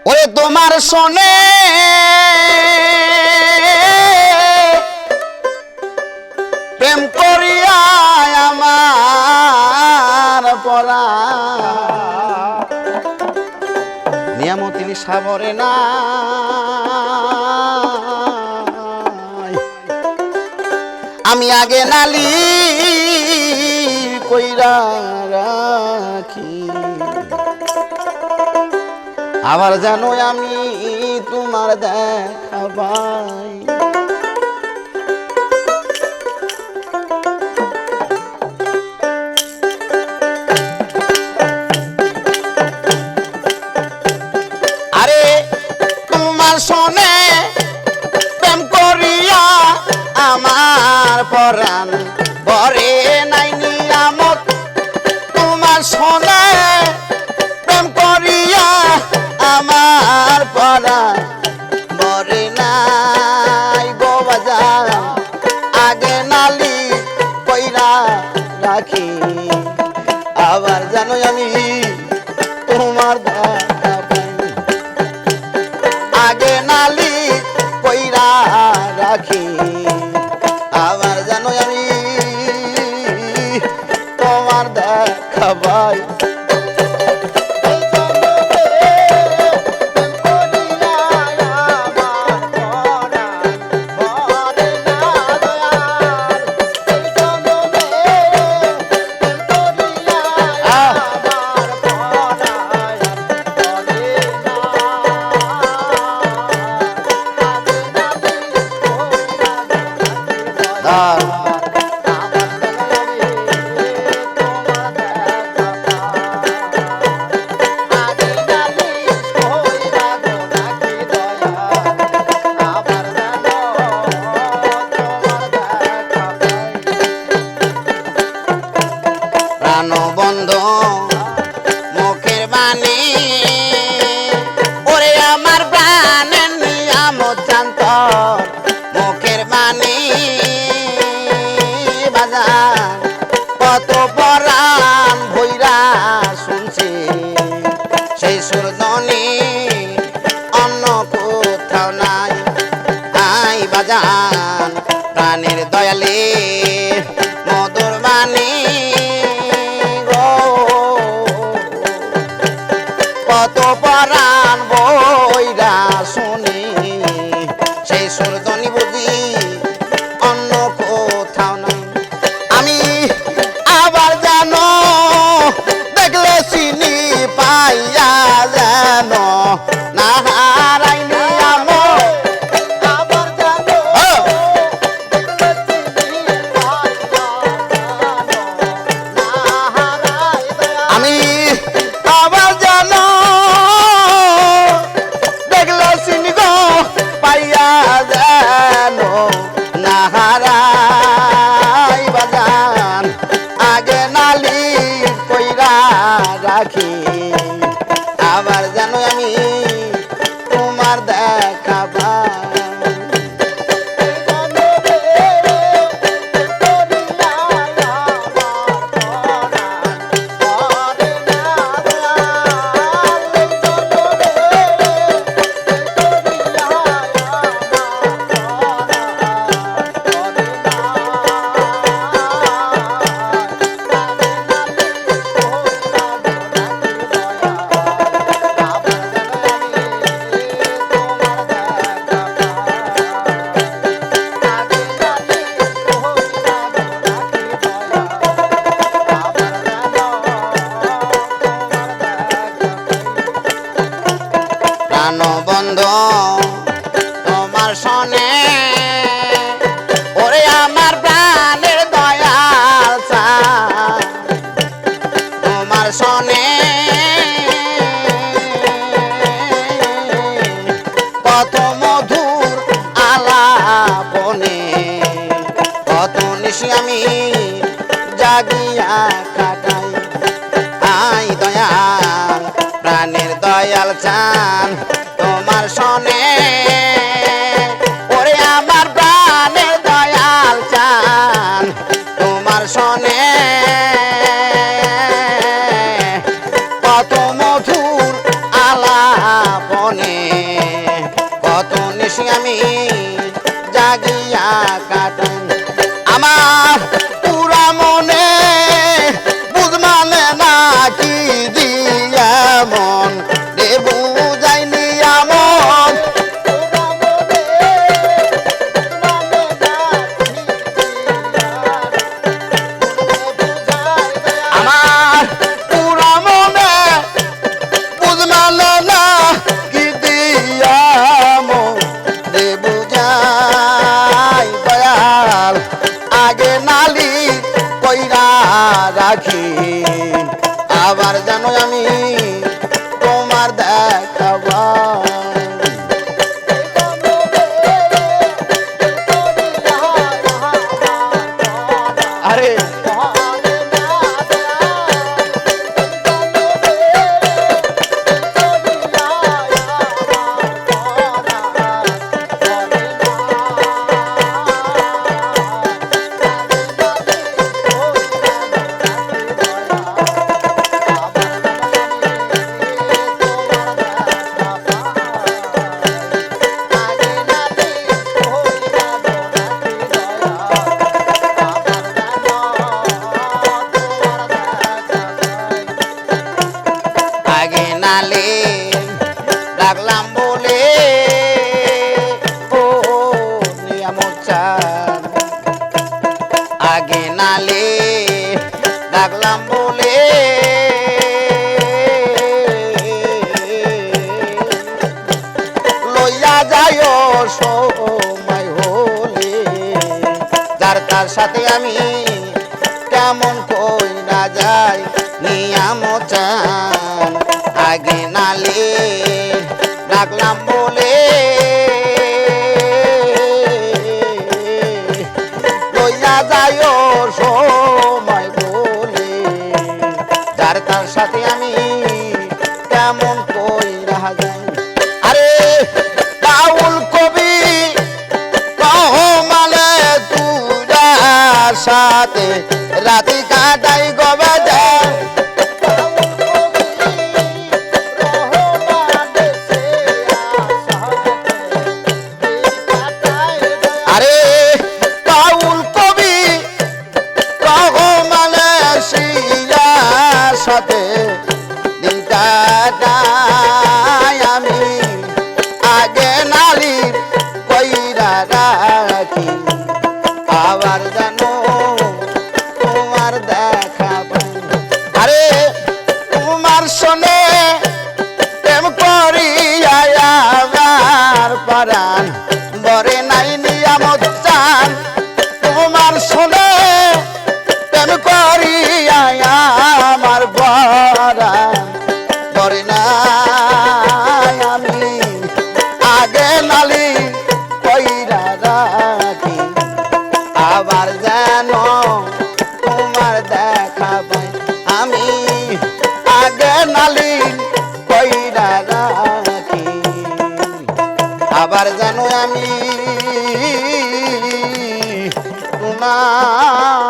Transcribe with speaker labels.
Speaker 1: ওরে তোমার শোনে প্রেম করিয়া আমার পরা নিয়ামতি সাবরে না আমি আগে নালি কইরা রাখি আবার জানো আমি তোমার দেখা পাই আরে তোমার শোনে প্রেম করিয়া আমার পরাণ বরে নাই নিয়ামত তোমার শোনে প্রেম করিয়া আমার পরাণ বরে নাই গো বাজার আগে নালি কইরা রাখি আবার জানো আমি তোমার দেখা পাই আগে নালি কইরা রাখি আবার জানো আমি তোমার দেখা পাই বন্ধ মুখের বাণী ওরে আমার প্রাণের নিয়ামত জানত মুখের বাণী বাজার কত পরাণ ভৈরা শুনছি সেই সুরধনী অন্য কোথাও নাই আই বাজান প্রাণের দয়ালে মধুর বাণী কত পরাণ বইরা শুনি সেই সুরধনী বুঝি অন্য কোথাও নাই আমি আবার জানো দেখলে চিনি পাইয়া জানো না হারাইনি আমার আবার জানো আমি আবার জানো দেখলো চিনি গো পাইয়া জানো না হারাই বাজান আগে নালি কইরা রাখি আবার জানো আমি তোমার দেখা পাই বন্ধ তোমার শোনে ওরে আমার প্রাণের দয়াল তোমার শোনে কত মধুর আলাপনে কত নিশি আমি জাগিয়া কাটাই আই দয়াল প্রাণের দয়াল চান তোমার শোনে ওরে আমার প্রাণের দয়াল চান তোমার শোনে কত মধুর আলাপনে আমি জাগিয়া কাটাই আমার পুরা মনে বুঝ মানে না কি দিয়া মন রে বুঝাইনি আমন আমার পুরা মনে বুঝ মানে না কি দিয়া মন রে বুঝাই দয়াল আগে নালি কইরা রাখি আবার জানো আমি তোমার দেখাবা আরে আগে নালে রাখলাম বলে ও নিয়ামত চাঁদ আগে নালে রাখলাম বলে লইয়া যায় সময় হলে যার তার সাথে আমি কেমন কই না যাই নিয়ামত চাঁদ আগে নালে রাখলাম বলে লইয়া যায় সময় বলে যার তার সাথে আমি কেমন কই না যাই আরে বাউল কবি কহ মানে তুরা সাথে রাতি কাটাই গবে যায় আরে বাউল কবি কহ মানে শিয়া সাথে দিন কাটাই আমি আগে নালির কইরা রাখি আবার জানো তোমার দেখা পাই আরে তোমার শোনে প্রেম করিয়া আমার পরাণ বরে নাই নিয়ামত চান তোমার শোনে প্রেম করিয়া আমার পরাণ বরে নাই আমি আগে নালি কইরা রাখি আবার যেন তোমার দেখা পাই আমি আগে নালি কইরা রাখি আবার যেন আমি তোমার